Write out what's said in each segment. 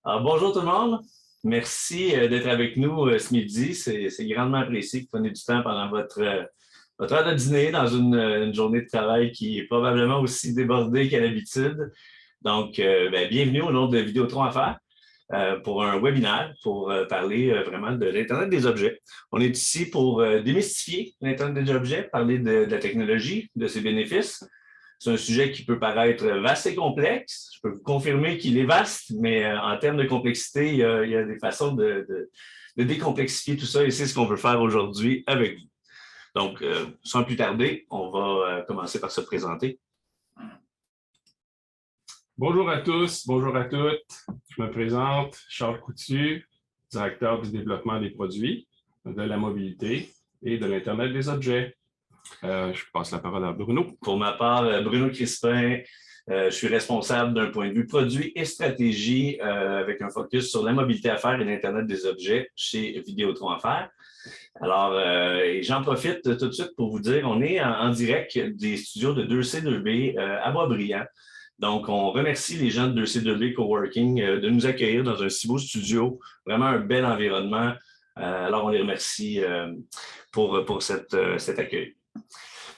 Alors, bonjour tout le monde. Merci d'être avec nous ce midi. C'est grandement apprécié que vous preniez du temps pendant votre heure de dîner dans une journée de travail qui est probablement aussi débordée qu'à l'habitude. Donc, bienvenue au nom de Vidéotron Affaires pour un webinaire pour parler vraiment de l'Internet des objets. On est ici pour démystifier l'Internet des objets, parler de la technologie, de ses bénéfices. C'est un sujet qui peut paraître vaste et complexe. Je peux vous confirmer qu'il est vaste, mais en termes de complexité, il y a des façons de décomplexifier tout ça et c'est ce qu'on veut faire aujourd'hui avec vous. Donc, sans plus tarder, on va commencer par se présenter. Bonjour à tous, bonjour à toutes. Je me présente, Charles Coutu, directeur du développement des produits, de la mobilité et de l'Internet des objets. Je passe la parole à Bruno. Pour ma part, Bruno Crispin, je suis responsable d'un point de vue produit et stratégie avec un focus sur la mobilité affaires et l'Internet des objets chez Vidéotron Affaires. Alors, j'en profite tout de suite pour vous dire, on est en direct des studios de 2C2B à Boisbriand. Donc, on remercie les gens de 2C2B Coworking de nous accueillir dans un si beau studio, vraiment un bel environnement. Alors, on les remercie pour cet accueil.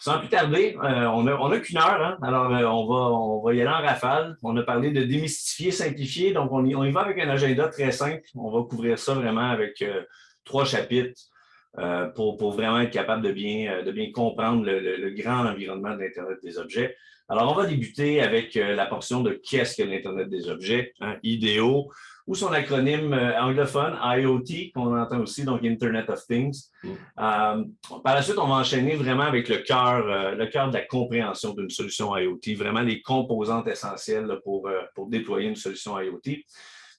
Sans plus tarder, on a qu'une heure, hein? Alors on va y aller en rafale. On a parlé de démystifier, simplifier, donc on y va avec un agenda très simple. On va couvrir ça vraiment avec 3 chapitres pour vraiment être capable de bien comprendre le grand environnement de l'Internet des objets. Alors, on va débuter avec la portion de qu'est-ce que l'Internet des objets, hein, IDO, ou son acronyme anglophone, IoT, qu'on entend aussi, donc Internet of Things. Par la suite, on va enchaîner vraiment avec le cœur de la compréhension d'une solution IoT, vraiment les composantes essentielles là, pour déployer une solution IoT.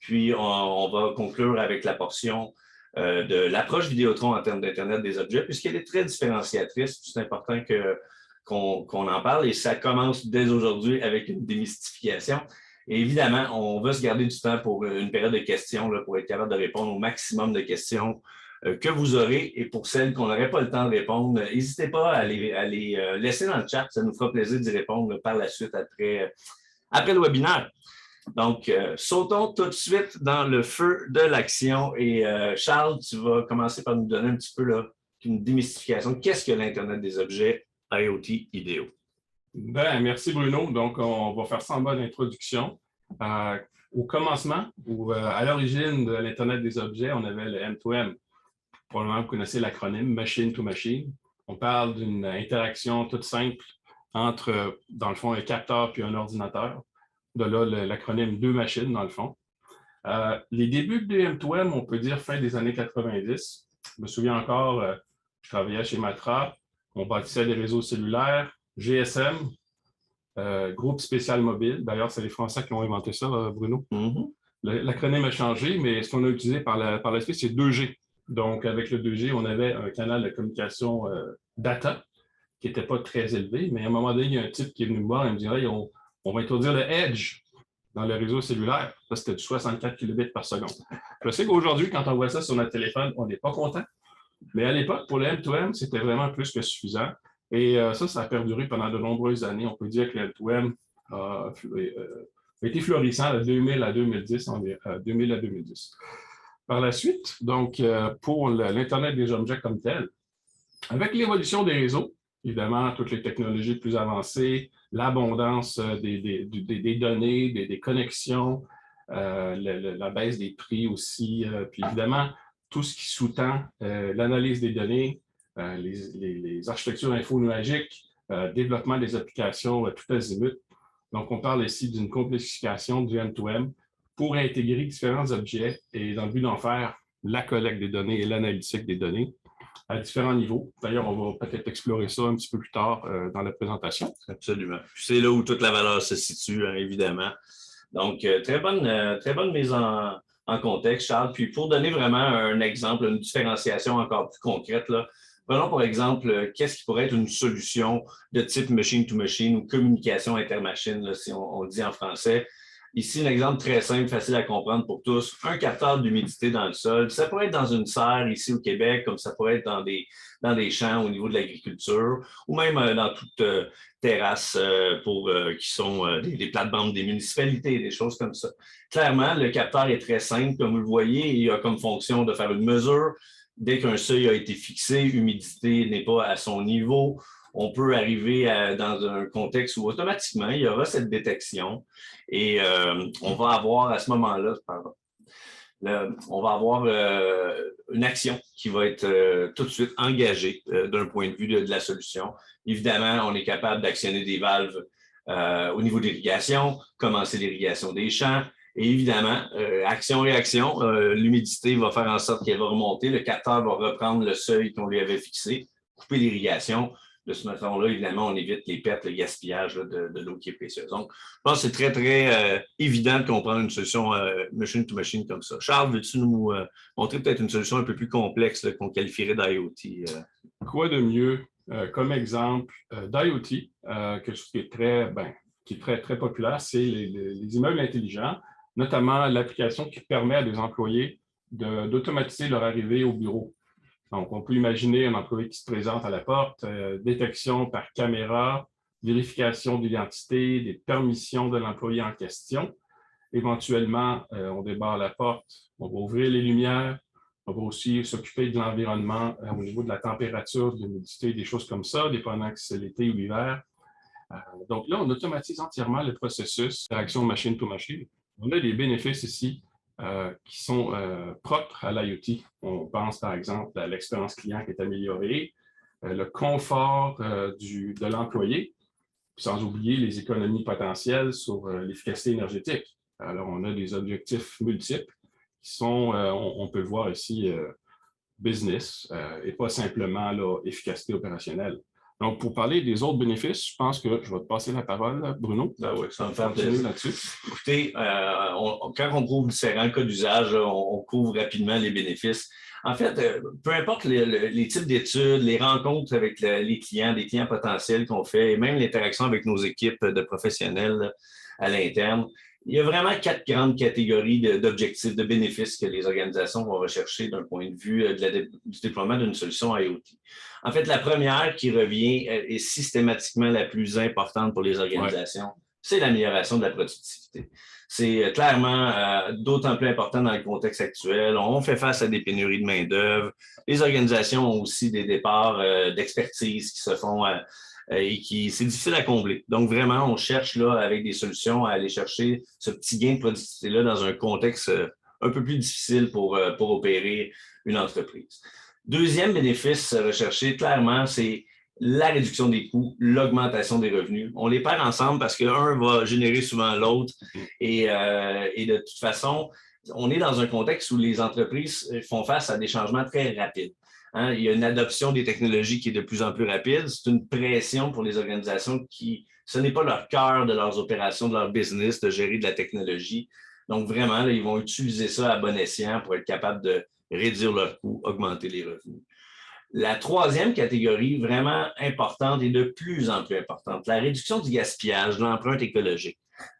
Puis, on va conclure avec la portion de l'approche Vidéotron en termes d'Internet des objets, puisqu'elle est très différenciatrice. C'est important qu'on en parle et ça commence dès aujourd'hui avec une démystification. Et évidemment, on va se garder du temps pour une période de questions là, pour être capable de répondre au maximum de questions que vous aurez. Et pour celles qu'on n'aurait pas le temps de répondre, n'hésitez pas à les laisser dans le chat. Ça nous fera plaisir d'y répondre par la suite après le webinaire. Donc, sautons tout de suite dans le feu de l'action. Et Charles, tu vas commencer par nous donner un petit peu là, une démystification. Qu'est-ce que l'Internet des objets IoT IDEO? Merci Bruno. Donc, on va faire ça en bonne introduction. Au commencement, ou à l'origine de l'Internet des objets, on avait le M2M. Probablement, vous connaissez l'acronyme Machine to Machine. On parle d'une interaction toute simple entre, dans le fond, un capteur puis un ordinateur. De là, l'acronyme 2 machines, dans le fond. Les débuts du M2M, on peut dire fin des années 90. Je me souviens encore, je travaillais chez Matra, on bâtissait des réseaux cellulaires, GSM, groupe spécial mobile. D'ailleurs, c'est les Français qui ont inventé ça, Bruno. Mm-hmm. L'acronyme a changé, mais ce qu'on a utilisé par la suite, c'est 2G. Donc, avec le 2G, on avait un canal de communication data qui n'était pas très élevé, mais à un moment donné, il y a un type qui est venu me voir et me dit hey, on va introduire le Edge dans le réseau cellulaire. Ça, c'était du 64 kilobits par seconde. Je sais qu'aujourd'hui, quand on voit ça sur notre téléphone, on n'est pas content. Mais à l'époque, pour le M2M, c'était vraiment plus que suffisant. Et ça a perduré pendant de nombreuses années. On peut dire que le M2M a été florissant de 2000 à 2010, 2000 à 2010. Par la suite, donc, pour l'Internet des objets comme tel, avec l'évolution des réseaux, évidemment, toutes les technologies plus avancées, l'abondance des données, des connexions, la baisse des prix aussi, puis évidemment, tout ce qui sous-tend l'analyse des données, les architectures infonuagiques, développement des applications tout azimut. Donc, on parle ici d'une complexification du M2M pour intégrer différents objets et dans le but d'en faire la collecte des données et l'analytique des données à différents niveaux. D'ailleurs, on va peut-être explorer ça un petit peu plus tard dans la présentation. Absolument. C'est là où toute la valeur se situe, hein, évidemment. Donc, très bonne mise en contexte, Charles. Puis, pour donner vraiment un exemple, une différenciation encore plus concrète, là, prenons par exemple, qu'est-ce qui pourrait être une solution de type machine-to-machine ou communication intermachine, là, si on le dit en français. Ici, un exemple très simple, facile à comprendre pour tous. Un capteur d'humidité dans le sol. Ça pourrait être dans une serre ici au Québec, comme ça pourrait être dans des champs au niveau de l'agriculture, ou même dans toute terrasse qui sont des plates-bandes des municipalités, des choses comme ça. Clairement, le capteur est très simple, comme vous le voyez. Il a comme fonction de faire une mesure. Dès qu'un seuil a été fixé, l'humidité n'est pas à son niveau, on peut arriver dans un contexte où automatiquement, il y aura cette détection et on va avoir à ce moment-là, on va avoir une action qui va être tout de suite engagée d'un point de vue de la solution. Évidemment, on est capable d'actionner des valves au niveau d'irrigation, commencer l'irrigation des champs. Et évidemment, action-réaction, l'humidité va faire en sorte qu'elle va remonter, le capteur va reprendre le seuil qu'on lui avait fixé, couper l'irrigation. De ce façon-là, évidemment, on évite les pertes, le gaspillage de l'eau qui est précieuse. Donc, je pense que c'est très, très évident de comprendre une solution machine-to-machine comme ça. Charles, veux-tu nous montrer peut-être une solution un peu plus complexe qu'on qualifierait d'IoT? Quoi de mieux comme exemple d'IoT, quelque chose qui est très, très populaire, c'est les immeubles intelligents, notamment l'application qui permet à des employés d'automatiser leur arrivée au bureau. Donc, on peut imaginer un employé qui se présente à la porte, détection par caméra, vérification d'identité, des permissions de l'employé en question. Éventuellement, on débarre la porte, on va ouvrir les lumières, on va aussi s'occuper de l'environnement au niveau de la température, de l'humidité, des choses comme ça, dépendant que c'est l'été ou l'hiver. Donc là, on automatise entièrement le processus d'action machine-to-machine. On a des bénéfices ici qui sont propres à l'IoT. On pense par exemple à l'expérience client qui est améliorée, le confort de l'employé, sans oublier les économies potentielles sur l'efficacité énergétique. Alors, on a des objectifs multiples qui sont, on peut voir ici, business et pas simplement efficacité opérationnelle. Donc, pour parler des autres bénéfices, je pense que je vais te passer la parole, Bruno. Ben oui, ça va me faire plaisir là-dessus. Écoutez, quand on couvre différents cas d'usage, on couvre rapidement les bénéfices. En fait, peu importe les types d'études, les rencontres avec les clients, des clients potentiels qu'on fait, et même l'interaction avec nos équipes de professionnels à l'interne, il y a vraiment 4 grandes catégories d'objectifs, de bénéfices que les organisations vont rechercher d'un point de vue du déploiement d'une solution IoT. En fait, la première qui revient est systématiquement la plus importante pour les organisations, c'est l'amélioration de la productivité. C'est clairement d'autant plus important dans le contexte actuel. On fait face à des pénuries de main-d'œuvre. Les organisations ont aussi des départs d'expertise qui se font et qui c'est difficile à combler. Donc, vraiment, on cherche là, avec des solutions à aller chercher ce petit gain de productivité-là dans un contexte un peu plus difficile pour opérer une entreprise. Deuxième bénéfice recherché, clairement, c'est la réduction des coûts, l'augmentation des revenus. On les perd ensemble parce qu'un va générer souvent l'autre. Et de toute façon, on est dans un contexte où les entreprises font face à des changements très rapides. Hein, il y a une adoption des technologies qui est de plus en plus rapide. C'est une pression pour les organisations ce n'est pas leur cœur de leurs opérations, de leur business, de gérer de la technologie. Donc, vraiment, là, ils vont utiliser ça à bon escient pour être capables de réduire leurs coûts, augmenter les revenus. La troisième catégorie, vraiment importante et de plus en plus importante, la réduction du gaspillage, de l'empreinte écologique.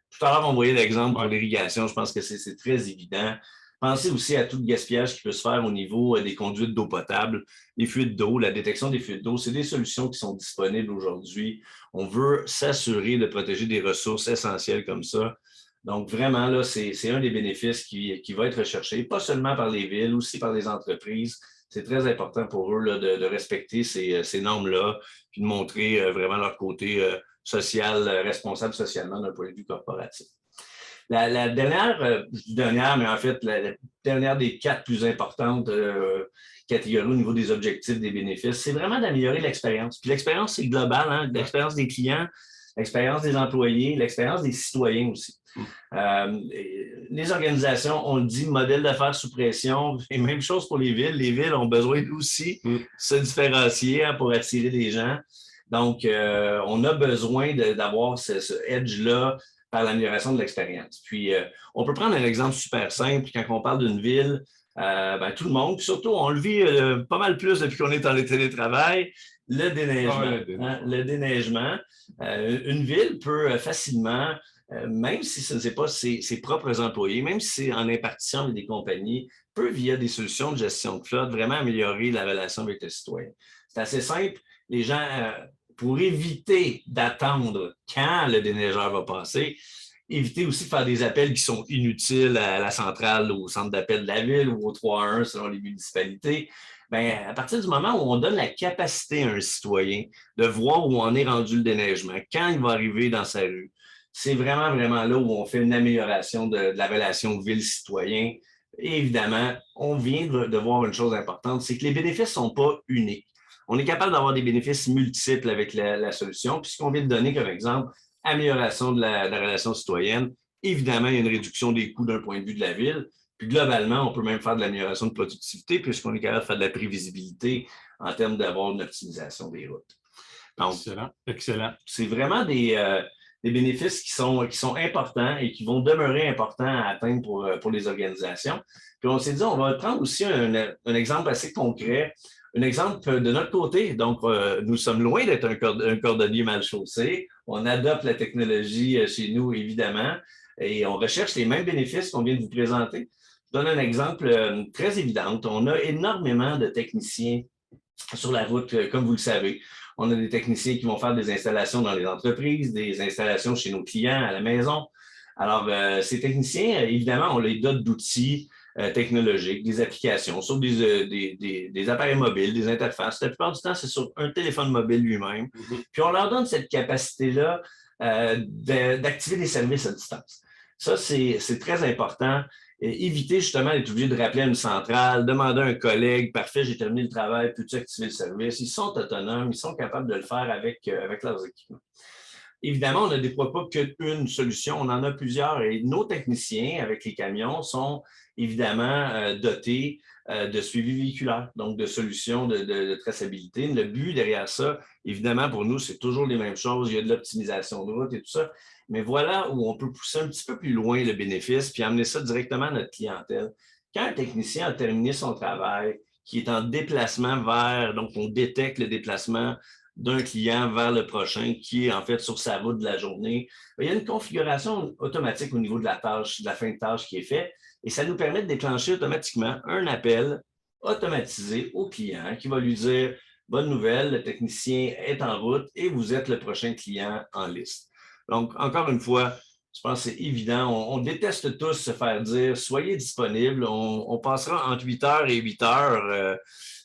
Tout à l'heure, on voyait l'exemple pour l'irrigation. Je pense que c'est très évident. Pensez aussi à tout le gaspillage qui peut se faire au niveau des conduites d'eau potable, les fuites d'eau, la détection des fuites d'eau. C'est des solutions qui sont disponibles aujourd'hui. On veut s'assurer de protéger des ressources essentielles comme ça. Donc, vraiment, là, c'est un des bénéfices qui va être recherché, pas seulement par les villes, aussi par les entreprises. C'est très important pour eux là, de respecter ces normes-là, puis de montrer vraiment leur côté social, responsable socialement d'un point de vue corporatif. La dernière, je dis dernière, mais en fait, la dernière des 4 plus importantes catégories au niveau des objectifs, des bénéfices, c'est vraiment d'améliorer l'expérience. Puis l'expérience, c'est global, hein? L'expérience des clients, l'expérience des employés, l'expérience des citoyens aussi. Les organisations, on le dit, modèle d'affaires sous pression, et même chose pour les villes. Les villes ont besoin aussi de se différencier pour attirer des gens. Donc, on a besoin d'avoir ce edge-là par l'amélioration de l'expérience. Puis, on peut prendre un exemple super simple. Quand on parle d'une ville, tout le monde, surtout, on le vit pas mal plus depuis qu'on est dans le télétravail, le déneigement. Le déneigement. Une ville peut facilement même si ce n'est pas ses propres employés, même si c'est en impartition avec des compagnies, peut, via des solutions de gestion de flotte, vraiment améliorer la relation avec le citoyen. C'est assez simple. Les gens, pour éviter d'attendre quand le déneigeur va passer, éviter aussi de faire des appels qui sont inutiles à la centrale, au centre d'appel de la ville ou au 311 selon les municipalités. Bien, à partir du moment où on donne la capacité à un citoyen de voir où en est rendu le déneigement, quand il va arriver dans sa rue, c'est vraiment, vraiment là où on fait une amélioration de la relation ville-citoyen. Et évidemment, on vient de voir une chose importante, c'est que les bénéfices ne sont pas uniques. On est capable d'avoir des bénéfices multiples avec la solution, puisqu'on vient de donner comme exemple amélioration de la relation citoyenne. Évidemment, il y a une réduction des coûts d'un point de vue de la ville. Puis globalement, on peut même faire de l'amélioration de productivité puisqu'on est capable de faire de la prévisibilité en termes d'avoir une optimisation des routes. Donc, excellent, excellent. C'est vraiment des bénéfices qui sont importants et qui vont demeurer importants à atteindre pour les organisations. Puis on s'est dit, on va prendre aussi un exemple assez concret, un exemple de notre côté. Donc, nous sommes loin d'être un cordonnier mal chaussé. On adopte la technologie chez nous, évidemment, et on recherche les mêmes bénéfices qu'on vient de vous présenter. Je donne un exemple très évident. On a énormément de techniciens sur la route, comme vous le savez. On a des techniciens qui vont faire des installations dans les entreprises, des installations chez nos clients à la maison. Alors, ces techniciens, évidemment, on les dote d'outils technologiques, des applications, sur des appareils mobiles, des interfaces. La plupart du temps, c'est sur un téléphone mobile lui-même. Puis, on leur donne cette capacité-là d'activer des services à distance. Ça, c'est très important. Éviter justement d'être obligé de rappeler à une centrale, demander à un collègue, parfait, j'ai terminé le travail, peux-tu activer le service? Ils sont autonomes, ils sont capables de le faire avec leurs équipements. Évidemment, on ne déploie pas qu'une solution, on en a plusieurs et nos techniciens avec les camions sont évidemment dotés de suivi véhiculaire, donc de solutions de traçabilité. Le but derrière ça, évidemment, pour nous, c'est toujours les mêmes choses. Il y a de l'optimisation de route et tout ça. Mais voilà où on peut pousser un petit peu plus loin le bénéfice puis amener ça directement à notre clientèle. Quand un technicien a terminé son travail, qui est en déplacement vers, donc on détecte le déplacement d'un client vers le prochain qui est en fait sur sa route de la journée. Il y a une configuration automatique au niveau de la tâche, de la fin de tâche qui est faite et ça nous permet de déclencher automatiquement un appel automatisé au client qui va lui dire « Bonne nouvelle, le technicien est en route et vous êtes le prochain client en liste. » Donc, encore une fois, je pense que c'est évident. On déteste tous se faire dire « Soyez disponible, on passera entre 8 heures et 8 heures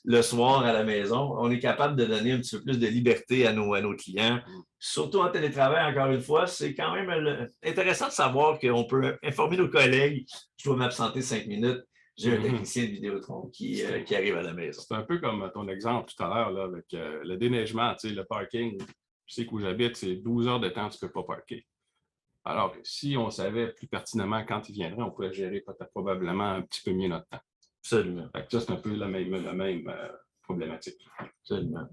le soir à la maison. » On est capable de donner un petit peu plus de liberté à nos clients. Surtout en télétravail, encore une fois, c'est quand même intéressant de savoir qu'on peut informer nos collègues « Je dois m'absenter 5 minutes. J'ai un technicien de Vidéotron qui arrive à la maison. » C'est un peu comme ton exemple tout à l'heure avec le déneigement, le parking. Je sais qu'où j'habite, c'est 12 heures de temps que tu ne peux pas parker. Alors, si on savait plus pertinemment quand il viendrait, on pourrait gérer probablement un petit peu mieux notre temps. Absolument. Ça, c'est un peu la même problématique. Absolument.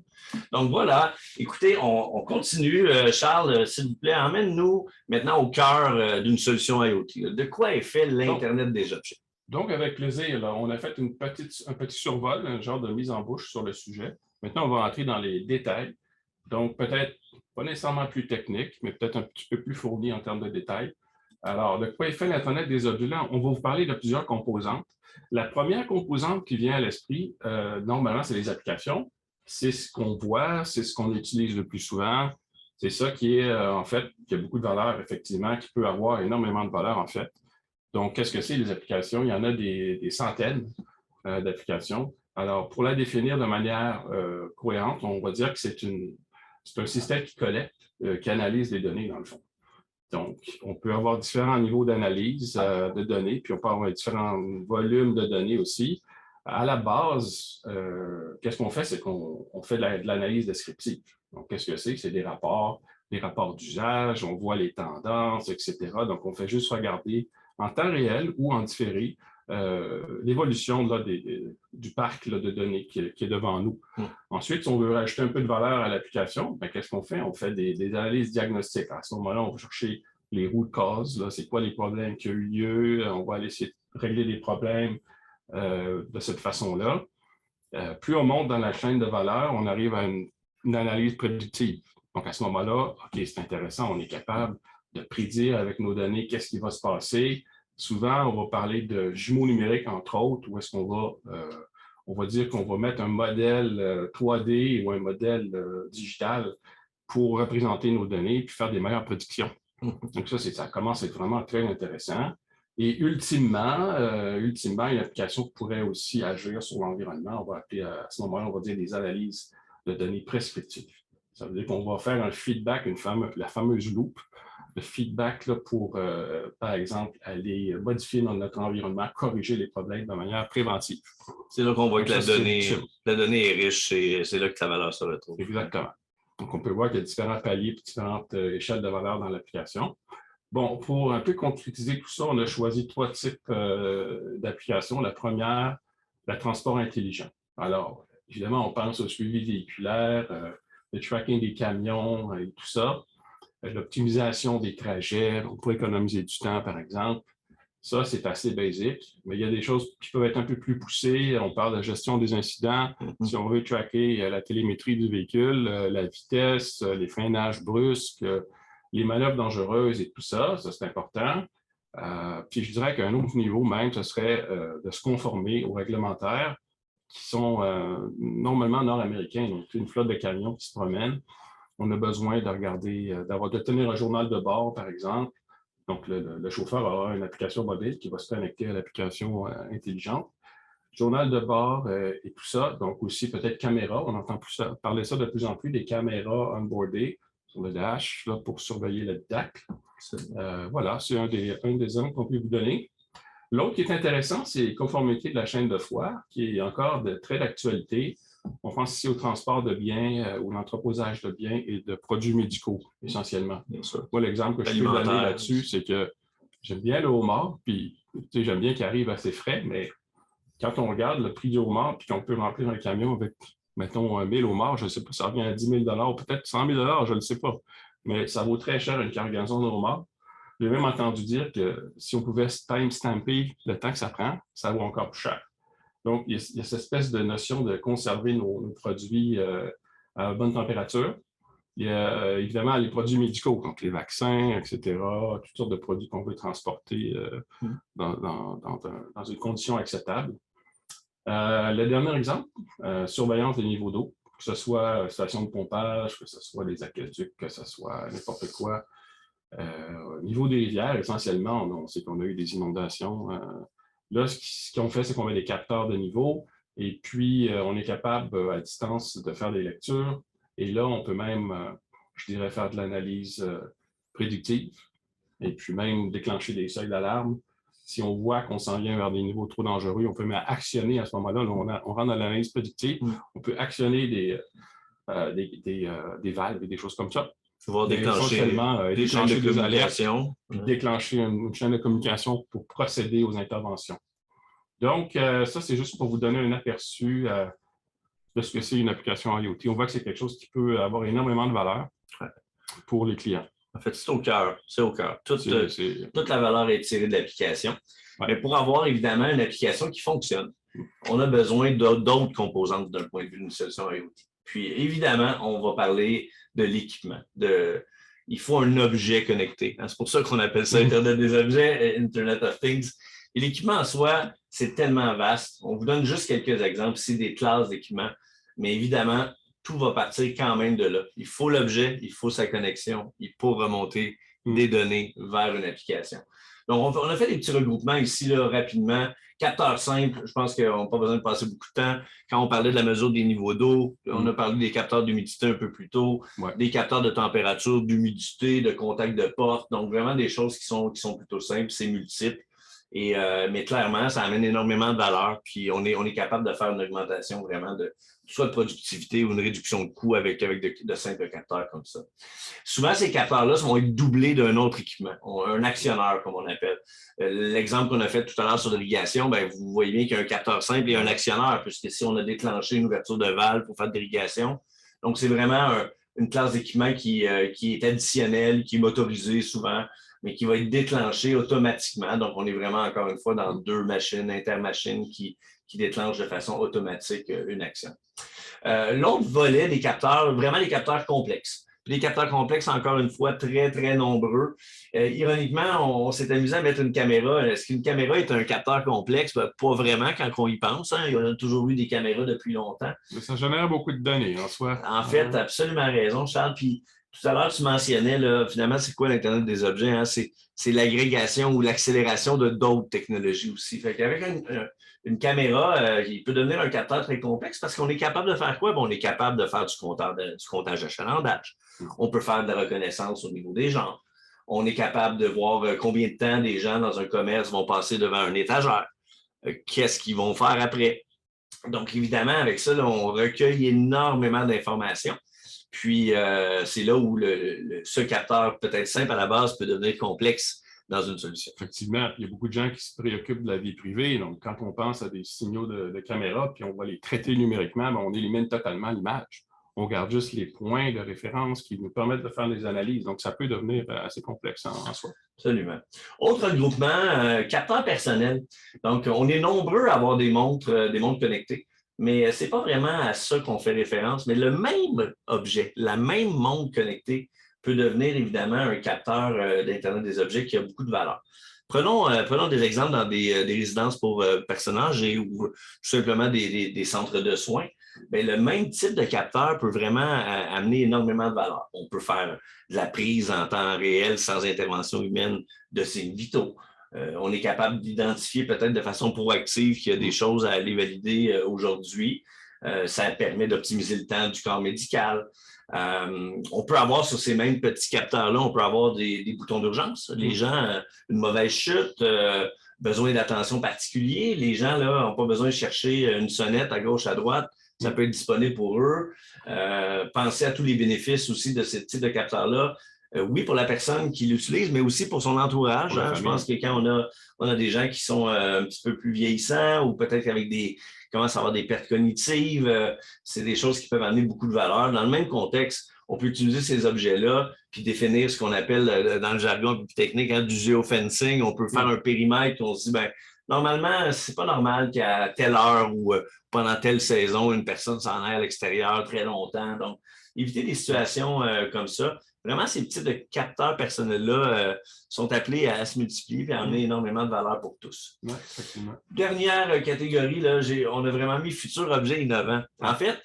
Donc voilà, écoutez, on continue. Charles, s'il vous plaît, emmène-nous maintenant au cœur d'une solution IoT. De quoi est fait l'Internet des objets? Donc, avec plaisir, là, on a fait un petit survol, un genre de mise en bouche sur le sujet. Maintenant, on va entrer dans les détails. Donc, peut-être pas nécessairement plus technique, mais peut-être un petit peu plus fourni en termes de détails. Alors, de quoi est fait l'Internet des objets? Là, on va vous parler de plusieurs composantes. La première composante qui vient à l'esprit, normalement, c'est les applications. C'est ce qu'on voit, c'est ce qu'on utilise le plus souvent. C'est ça qui est, en fait, qui a beaucoup de valeur, effectivement, qui peut avoir énormément de valeur, en fait. Donc, qu'est-ce que c'est les applications? Il y en a des centaines d'applications. Alors, pour la définir de manière cohérente, on va dire que c'est un système qui collecte, qui analyse les données, dans le fond. Donc, on peut avoir différents niveaux d'analyse de données, puis on peut avoir différents volumes de données aussi. À la base, qu'est-ce qu'on fait? C'est qu'on fait de l'analyse descriptive. Donc, qu'est-ce que c'est? C'est des rapports d'usage, on voit les tendances, etc. Donc, on fait juste regarder en temps réel ou en différé l'évolution du parc de données qui est devant nous. Ensuite, si on veut rajouter un peu de valeur à l'application, qu'est-ce qu'on fait? On fait des analyses diagnostiques. À ce moment-là, on va chercher les root causes, c'est quoi les problèmes qui ont eu lieu, on va aller essayer de régler des problèmes de cette façon-là. Plus on monte dans la chaîne de valeur, on arrive à une analyse prédictive. Donc, à ce moment-là, OK, c'est intéressant, on est capable prédire avec nos données qu'est-ce qui va se passer. Souvent, on va parler de jumeaux numériques, entre autres, où est-ce qu'on va, on va dire qu'on va mettre un modèle 3D ou un modèle digital pour représenter nos données et faire des meilleures prédictions. Donc ça commence à être vraiment très intéressant. Et ultimement, une application pourrait aussi agir sur l'environnement. On va appeler à ce moment-là, on va dire des analyses de données prescriptives. Ça veut dire qu'on va faire un feedback, la fameuse loupe, de feedback là, pour, par exemple, aller modifier dans notre environnement, corriger les problèmes de manière préventive. C'est là qu'on voit que la donnée est riche et c'est là que la valeur se retrouve. Exactement. Donc, on peut voir qu'il y a différents paliers, différentes échelles de valeur dans l'application. Bon, pour un peu concrétiser tout ça, on a choisi 3 types d'applications. La première, le transport intelligent. Alors, évidemment, on pense au suivi véhiculaire, le tracking des camions et tout ça, l'optimisation des trajets pour économiser du temps, par exemple. Ça, c'est assez basique, mais il y a des choses qui peuvent être un peu plus poussées. On parle de gestion des incidents. Si on veut tracker la télémétrie du véhicule, la vitesse, les freinages brusques, les manœuvres dangereuses et tout ça, ça c'est important. Puis je dirais qu'un autre niveau même, ce serait de se conformer aux réglementaires qui sont normalement nord-américains. Donc, une flotte de camions qui se promènent. On a besoin de regarder, de tenir un journal de bord, par exemple. Donc, le chauffeur aura une application mobile qui va se connecter à l'application intelligente. Journal de bord et tout ça. Donc, aussi peut-être caméra. On entend parler de ça de plus en plus, des caméras onboardées sur le dash là, pour surveiller le DAC. Voilà, c'est un des exemples qu'on peut vous donner. L'autre qui est intéressant, c'est conformité de la chaîne de froid, qui est encore très d'actualité. On pense ici au transport de biens, ou l'entreposage de biens et de produits médicaux, essentiellement. Moi, l'exemple que je peux donner là-dessus, c'est que j'aime bien le homard, puis j'aime bien qu'il arrive assez frais, mais quand on regarde le prix du homard, puis qu'on peut remplir un camion avec, mettons, 1000 homards, je ne sais pas, ça revient à 10 000 $, peut-être 100 000 $, je ne sais pas. Mais ça vaut très cher une cargaison de homard. J'ai même entendu dire que si on pouvait time-stamper le temps que ça prend, ça vaut encore plus cher. Donc, il y a cette espèce de notion de conserver nos produits à bonne température. Il y a évidemment les produits médicaux, donc les vaccins, etc., toutes sortes de produits qu'on veut transporter dans une condition acceptable. Le dernier exemple, surveillance des niveaux d'eau, que ce soit station de pompage, que ce soit des aqueducs, que ce soit n'importe quoi. Au niveau des rivières, essentiellement, on sait qu'on a eu des inondations. Là, ce qu'on fait, c'est qu'on met des capteurs de niveau et puis on est capable à distance de faire des lectures. Et là, on peut même, je dirais, faire de l'analyse prédictive et puis même déclencher des seuils d'alarme. Si on voit qu'on s'en vient vers des niveaux trop dangereux, on peut même actionner à ce moment-là. On rentre dans l'analyse prédictive. On peut actionner des valves et des choses comme ça. Pouvoir déclencher des chaînes de communication. Déclencher une chaîne de communication pour procéder aux interventions. Donc, ça, c'est juste pour vous donner un aperçu de ce que c'est une application IoT. On voit que c'est quelque chose qui peut avoir énormément de valeur pour les clients. En fait, c'est au cœur. C'est au cœur. Toute la valeur est tirée de l'application. Ouais. Mais pour avoir évidemment une application qui fonctionne, on a besoin d'autres composantes d'un point de vue d'une solution IoT. Puis, évidemment, on va parler de l'équipement. Il faut un objet connecté. C'est pour ça qu'on appelle ça Internet des objets, Internet of Things. Et l'équipement en soi, c'est tellement vaste. On vous donne juste quelques exemples ici des classes d'équipement. Mais évidemment, tout va partir quand même de là. Il faut l'objet, il faut sa connexion, il faut remonter des données vers une application. Donc, on a fait des petits regroupements ici là, rapidement. Capteurs simples, je pense qu'on n'a pas besoin de passer beaucoup de temps. Quand on parlait de la mesure des niveaux d'eau, on a parlé des capteurs d'humidité un peu plus tôt, des capteurs de température, d'humidité, de contact de porte. Donc, vraiment des choses qui sont plutôt simples, c'est multiple. Mais clairement, ça amène énormément de valeur. Puis, on est capable de faire une augmentation vraiment de soit de productivité ou une réduction de coût avec de simples capteurs comme ça. Souvent, ces capteurs-là vont être doublés d'un autre équipement, un actionneur, comme on appelle. L'exemple qu'on a fait tout à l'heure sur l'irrigation, vous voyez bien qu'il y a un capteur simple et un actionneur, puisque si on a déclenché une ouverture de valve pour faire de l'irrigation. Donc, c'est vraiment une classe d'équipement qui est additionnelle, qui est motorisée souvent, mais qui va être déclenchée automatiquement. Donc, on est vraiment, encore une fois, dans deux machines, intermachines qui déclenchent de façon automatique une action. L'autre volet des capteurs, vraiment les capteurs complexes. Puis les capteurs complexes, encore une fois, très, très nombreux. Ironiquement, on s'est amusé à mettre une caméra. Est-ce qu'une caméra est un capteur complexe? Ben, pas vraiment quand on y pense. Hein. Il y a toujours eu des caméras depuis longtemps. Mais ça génère beaucoup de données en soi. En fait, tu as absolument raison, Charles. Puis tout à l'heure, tu mentionnais, là, finalement, c'est quoi l'Internet des objets? Hein? C'est l'agrégation ou l'accélération de d'autres technologies aussi. Fait qu'avec une caméra, il peut devenir un capteur très complexe parce qu'on est capable de faire quoi? Bon, on est capable de faire du comptage d'achalandage. On peut faire de la reconnaissance au niveau des genres. On est capable de voir combien de temps des gens dans un commerce vont passer devant un étagère. Qu'est-ce qu'ils vont faire après? Donc, évidemment, avec ça, là, on recueille énormément d'informations. Puis, c'est là où ce capteur, peut-être simple à la base, peut devenir complexe dans une solution. Effectivement, il y a beaucoup de gens qui se préoccupent de la vie privée. Donc, quand on pense à des signaux de caméra, puis on va les traiter numériquement, bien, on élimine totalement l'image. On garde juste les points de référence qui nous permettent de faire des analyses. Donc, ça peut devenir assez complexe en soi. Absolument. Autre groupement, capteurs personnels. Donc, on est nombreux à avoir des montres connectées, mais ce n'est pas vraiment à ça qu'on fait référence. Mais le même objet, la même montre connectée peut devenir évidemment un capteur d'Internet des objets qui a beaucoup de valeur. Prenons des exemples dans des résidences pour personnes âgées ou tout simplement des centres de soins. Bien, le même type de capteur peut vraiment amener énormément de valeur. On peut faire de la prise en temps réel sans intervention humaine de signes vitaux. On est capable d'identifier peut-être de façon proactive qu'il y a des choses à aller valider aujourd'hui. Ça permet d'optimiser le temps du corps médical. On peut avoir sur ces mêmes petits capteurs-là, on peut avoir des boutons d'urgence. Les gens, une mauvaise chute, besoin d'attention particulière. Les gens n'ont pas besoin de chercher une sonnette à gauche, à droite. Ça peut être disponible pour eux. Pensez à tous les bénéfices aussi de ce type de capteur-là. Oui, pour la personne qui l'utilise, mais aussi pour son entourage. Hein. Je pense que quand on a des gens qui sont un petit peu plus vieillissants ou peut-être avec commencent à avoir des pertes cognitives, c'est des choses qui peuvent amener beaucoup de valeur. Dans le même contexte, on peut utiliser ces objets-là puis définir ce qu'on appelle dans le jargon plus technique du géofencing. On peut faire un périmètre et on se dit, ben normalement, c'est pas normal qu'à telle heure ou pendant telle saison, une personne s'en aille à l'extérieur très longtemps. Donc, éviter des situations comme ça. Vraiment, ces petits de capteurs personnels-là sont appelés à se multiplier et à amener énormément de valeur pour tous. Oui, effectivement. Dernière catégorie, là, on a vraiment mis futur objet innovant. En fait,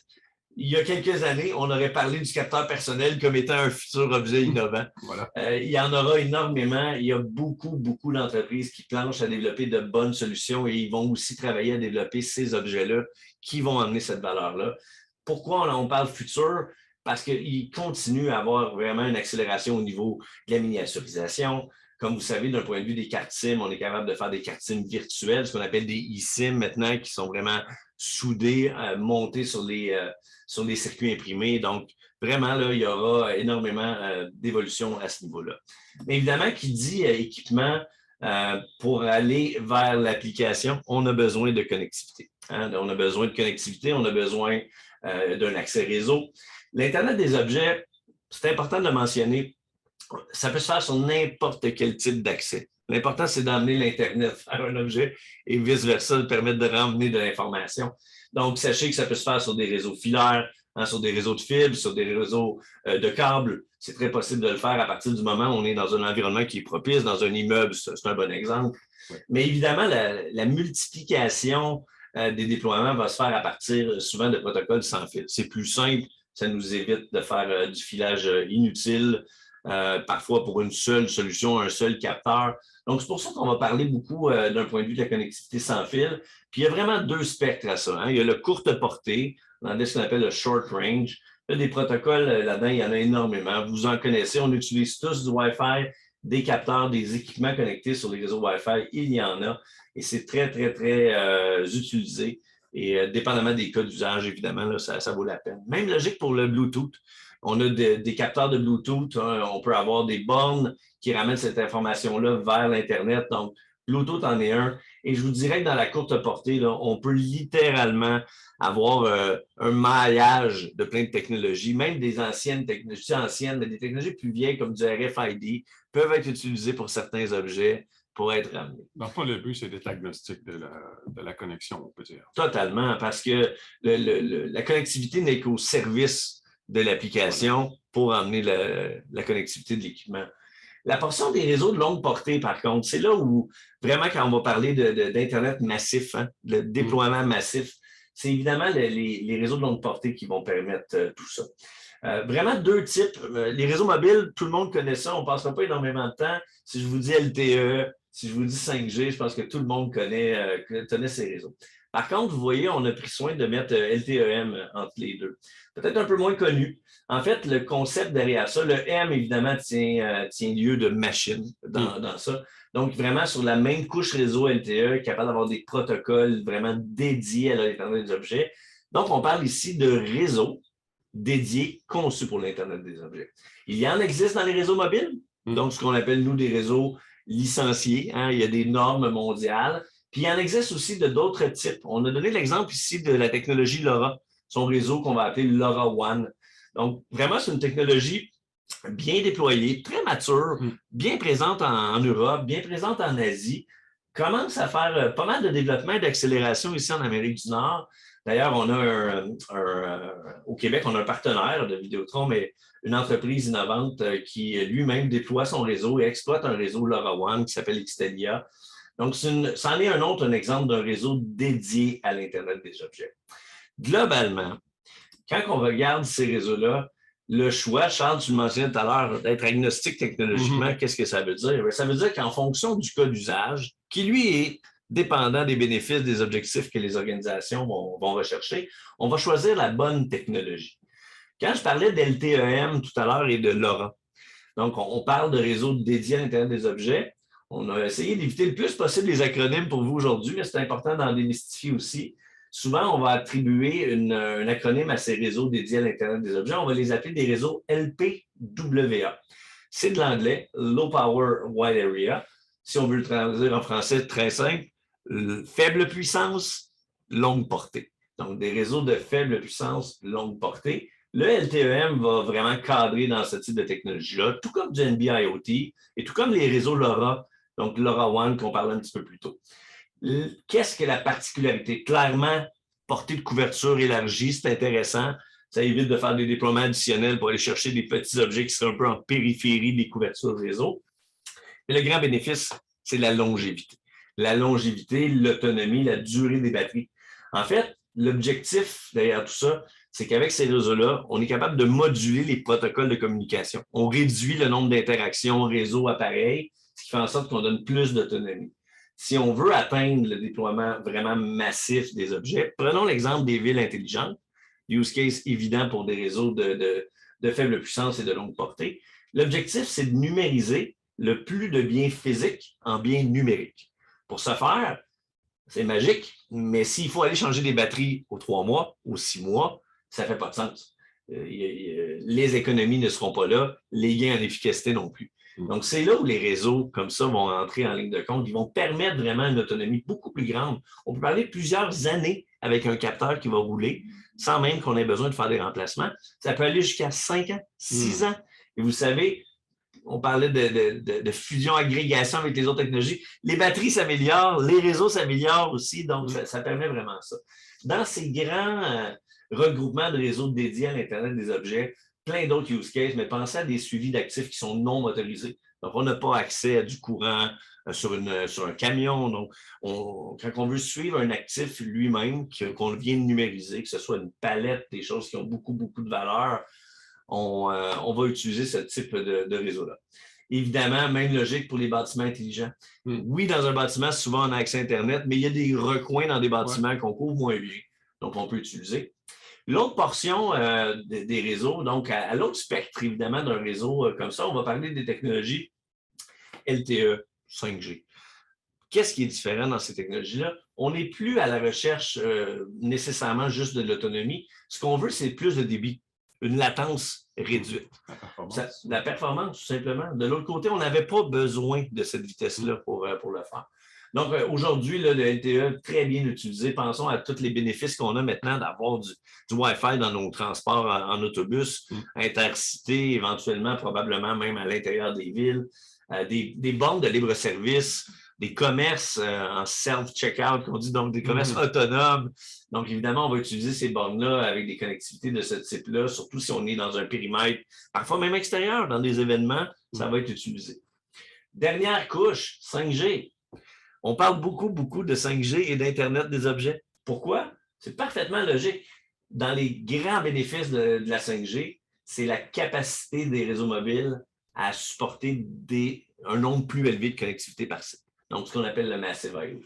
il y a quelques années, on aurait parlé du capteur personnel comme étant un futur objet innovant. Voilà. Il y en aura énormément. Il y a beaucoup, beaucoup d'entreprises qui planchent à développer de bonnes solutions et ils vont aussi travailler à développer ces objets-là qui vont amener cette valeur-là. Pourquoi on parle futur? Parce qu'il continue à avoir vraiment une accélération au niveau de la miniaturisation. Comme vous savez, d'un point de vue des cartes SIM, on est capable de faire des cartes SIM virtuelles, ce qu'on appelle des eSIM maintenant, qui sont vraiment soudées, montées sur les circuits imprimés. Donc, vraiment, là, il y aura énormément d'évolution à ce niveau-là. Mais évidemment, qui dit équipement, pour aller vers l'application, on a besoin de connectivité. Hein? On a besoin de connectivité, on a besoin d'un accès réseau. L'Internet des objets, c'est important de le mentionner, ça peut se faire sur n'importe quel type d'accès. L'important, c'est d'amener l'Internet vers un objet et vice-versa, de permettre de ramener de l'information. Donc, sachez que ça peut se faire sur des réseaux filaires, hein, sur des réseaux de fibres, sur des réseaux de câbles. C'est très possible de le faire à partir du moment où on est dans un environnement qui est propice, dans un immeuble, c'est un bon exemple. Mais évidemment, la multiplication des déploiements va se faire à partir souvent de protocoles sans fil. C'est plus simple. Ça nous évite de faire du filage inutile, parfois pour une seule solution, un seul capteur. Donc, c'est pour ça qu'on va parler beaucoup d'un point de vue de la connectivité sans fil. Puis, il y a vraiment deux spectres à ça. Hein. Il y a le courte portée, dans ce qu'on appelle le short range. Il y a des protocoles là-dedans, il y en a énormément. Vous en connaissez, on utilise tous du Wi-Fi, des capteurs, des équipements connectés sur les réseaux Wi-Fi. Il y en a. Et c'est très, très, très utilisé. Et dépendamment des cas d'usage, évidemment, là, ça vaut la peine. Même logique pour le Bluetooth. On a des capteurs de Bluetooth. Hein, on peut avoir des bornes qui ramènent cette information-là vers l'Internet. Donc, Bluetooth en est un. Et je vous dirais que dans la courte portée, là, on peut littéralement avoir un maillage de plein de technologies, même des anciennes technologies, mais des technologies plus vieilles comme du RFID peuvent être utilisées pour certains objets pour être ramenés. Dans le fond, le but, c'est d'être agnostique de la connexion, on peut dire. Totalement, parce que la connectivité n'est qu'au service de l'application pour emmener la connectivité de l'équipement. La portion des réseaux de longue portée, par contre, c'est là où vraiment, quand on va parler d'Internet massif, de déploiement massif, c'est évidemment les réseaux de longue portée qui vont permettre tout ça. Vraiment deux types. Les réseaux mobiles, tout le monde connaît ça. On ne passera pas énormément de temps. Si je vous dis LTE, si je vous dis 5G, je pense que tout le monde connaît ces réseaux. Par contre, vous voyez, on a pris soin de mettre LTE-M entre les deux. Peut-être un peu moins connu. En fait, le concept derrière ça, le M, évidemment, tient lieu de machine dans ça. Donc, vraiment, sur la même couche réseau LTE, capable d'avoir des protocoles vraiment dédiés à l'Internet des objets. Donc, on parle ici de réseaux dédiés, conçus pour l'Internet des objets. Il y en existe dans les réseaux mobiles, donc ce qu'on appelle, nous, des réseaux licenciés. Il y a des normes mondiales. Puis, il en existe aussi de d'autres types. On a donné l'exemple ici de la technologie LoRa, son réseau qu'on va appeler LoRaWAN. Donc, vraiment, c'est une technologie bien déployée, très mature, bien présente en Europe, bien présente en Asie, commence à faire pas mal de développement et d'accélération ici en Amérique du Nord. D'ailleurs, on a au Québec, on a un partenaire de Vidéotron, mais une entreprise innovante qui lui-même déploie son réseau et exploite un réseau LoRaWAN qui s'appelle Xtelia. Donc, c'en est un exemple d'un réseau dédié à l'Internet des objets. Globalement, quand on regarde ces réseaux-là, le choix, Charles, tu le mentionnais tout à l'heure, d'être agnostique technologiquement, qu'est-ce que ça veut dire? Ça veut dire qu'en fonction du cas d'usage, qui lui est dépendant des bénéfices, des objectifs que les organisations vont rechercher, on va choisir la bonne technologie. Quand je parlais d'LTE-M tout à l'heure et de LoRa, donc on parle de réseaux dédiés à l'Internet des objets. On a essayé d'éviter le plus possible les acronymes pour vous aujourd'hui, mais c'est important d'en démystifier aussi. Souvent, on va attribuer un acronyme à ces réseaux dédiés à l'Internet des objets. On va les appeler des réseaux LPWA. C'est de l'anglais, Low Power Wide Area. Si on veut le traduire en français, très simple, faible puissance, longue portée. Donc, des réseaux de faible puissance, longue portée. Le LTE-M va vraiment cadrer dans ce type de technologie-là, tout comme du NB-IoT et tout comme les réseaux LoRa, donc LoRaWAN qu'on parlait un petit peu plus tôt. Qu'est-ce que la particularité? Clairement, portée de couverture élargie, c'est intéressant. Ça évite de faire des déploiements additionnels pour aller chercher des petits objets qui seraient un peu en périphérie des couvertures réseau. Et le grand bénéfice, c'est la longévité. La longévité, l'autonomie, la durée des batteries. En fait, l'objectif derrière tout ça, c'est qu'avec ces réseaux-là, on est capable de moduler les protocoles de communication. On réduit le nombre d'interactions réseau-appareil, ce qui fait en sorte qu'on donne plus d'autonomie. Si on veut atteindre le déploiement vraiment massif des objets, prenons l'exemple des villes intelligentes, use case évident pour des réseaux de faible puissance et de longue portée. L'objectif, c'est de numériser le plus de biens physiques en biens numériques. Pour ce faire, c'est magique, mais s'il faut aller changer des batteries aux 3 mois, aux 6 mois, ça ne fait pas de sens. Les économies ne seront pas là, les gains en efficacité non plus. Donc, c'est là où les réseaux comme ça vont entrer en ligne de compte. Ils vont permettre vraiment une autonomie beaucoup plus grande. On peut parler de plusieurs années avec un capteur qui va rouler sans même qu'on ait besoin de faire des remplacements. Ça peut aller jusqu'à 5 ans, 6 ans. Et vous savez, on parlait de fusion-agrégation avec les autres technologies. Les batteries s'améliorent, les réseaux s'améliorent aussi, donc ça permet vraiment ça. Dans ces grands regroupements de réseaux dédiés à l'Internet des objets, plein d'autres use cases, mais pensez à des suivis d'actifs qui sont non motorisés. Donc, on n'a pas accès à du courant sur un camion. Donc, quand on veut suivre un actif lui-même, qu'on vient de numériser, que ce soit une palette, des choses qui ont beaucoup, beaucoup de valeur, on va utiliser ce type de réseau-là. Évidemment, même logique pour les bâtiments intelligents. Oui, dans un bâtiment, souvent on a accès à Internet, mais il y a des recoins dans des bâtiments qu'on couvre moins bien. Donc, on peut utiliser. L'autre portion des réseaux, donc à l'autre spectre, évidemment, d'un réseau comme ça, on va parler des technologies LTE, 5G. Qu'est-ce qui est différent dans ces technologies-là? On n'est plus à la recherche nécessairement juste de l'autonomie. Ce qu'on veut, c'est plus de débit, une latence réduite. La performance, tout simplement. De l'autre côté, on n'avait pas besoin de cette vitesse-là pour le faire. Donc, aujourd'hui, le LTE, très bien utilisé. Pensons à tous les bénéfices qu'on a maintenant d'avoir du Wi-Fi dans nos transports en autobus, intercités, éventuellement, probablement même à l'intérieur des villes, des bornes de libre-service. des commerces en self-checkout, qu'on dit, donc des commerces autonomes. Donc, évidemment, on va utiliser ces bornes-là avec des connectivités de ce type-là, surtout si on est dans un périmètre, parfois même extérieur, dans des événements, ça va être utilisé. Dernière couche, 5G. On parle beaucoup de 5G et d'Internet des objets. Pourquoi? C'est parfaitement logique. Dans les grands bénéfices de la 5G, c'est la capacité des réseaux mobiles à supporter un nombre plus élevé de connectivité par site. Donc, ce qu'on appelle le Massive IoT.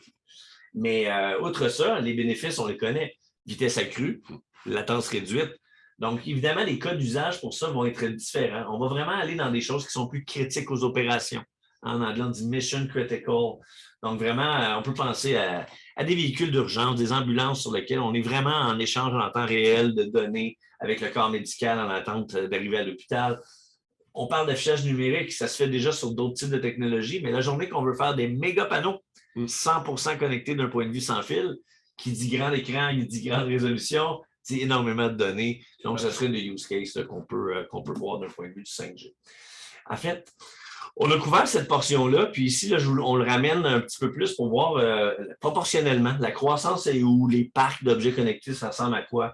Mais outre ça, les bénéfices, on les connaît. Vitesse accrue, latence réduite. Donc, évidemment, les cas d'usage pour ça vont être différents. On va vraiment aller dans des choses qui sont plus critiques aux opérations. En anglais, on dit mission critical. Donc, vraiment, on peut penser à des véhicules d'urgence, des ambulances sur lesquelles on est vraiment en échange en temps réel de données avec le corps médical en attente d'arriver à l'hôpital. On parle d'affichage numérique, ça se fait déjà sur d'autres types de technologies, mais la journée qu'on veut faire des méga panneaux 100% connectés d'un point de vue sans fil, qui dit grand écran, il dit grande résolution, c'est énormément de données. Donc, ça serait des use cases qu'on peut voir d'un point de vue du 5G. En fait, on a couvert cette portion-là, puis ici, là, on le ramène un petit peu plus pour voir proportionnellement la croissance est où, les parcs d'objets connectés, ça ressemble à quoi.